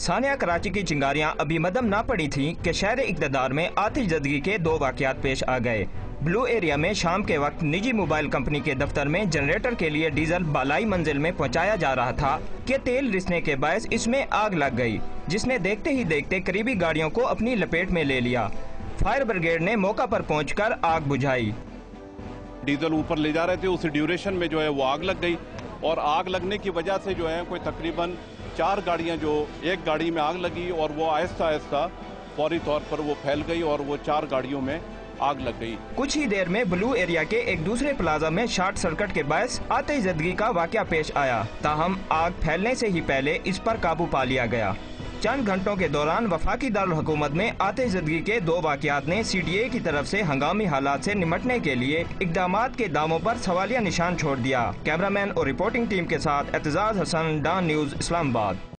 सानिया कराची की चिंगारियां अभी मदम ना पड़ी थीं कि शहर इक़्तिदार में आतिश ज़दगी के दो वाक़यात पेश आ गए। ब्लू एरिया में शाम के वक्त निजी मोबाइल कंपनी के दफ्तर में जनरेटर के लिए डीजल बालाई मंजिल में पहुंचाया जा रहा था कि तेल रिसने के बायस इसमें आग लग गई, जिसने देखते ही देखते करीबी गाड़ियों को अपनी लपेट में ले लिया। फायर ब्रिगेड ने मौका पर पहुंचकर आग बुझाई। डीजल ऊपर ले जा रहे थे, उसी ड्यूरेशन में जो है वो आग लग गई और आग लगने की वजह से जो है कोई तकरीबन 4 गाड़ियां, जो एक गाड़ी में आग लगी और वो आहिस्ता आहिस्ता फौरी तौर पर वो फैल गई और वो 4 गाड़ियों में आग लग गई। कुछ ही देर में ब्लू एरिया के एक दूसरे प्लाजा में शॉर्ट सर्किट के बायस आतिशज़दगी का वाक़या पेश आया, ताहम आग फैलने से ही पहले इस पर काबू पा लिया गया। चंद घंटों के दौरान वफाकी दारुल हुकूमत में आतिशज़दगी के 2 वाक़यात ने CDA की तरफ से हंगामी हालात से निमटने के लिए इक़दामात के दावों पर सवालिया निशान छोड़ दिया। कैमरामैन और रिपोर्टिंग टीम के साथ एतजाज हसन, डॉन न्यूज़, इस्लामाबाद।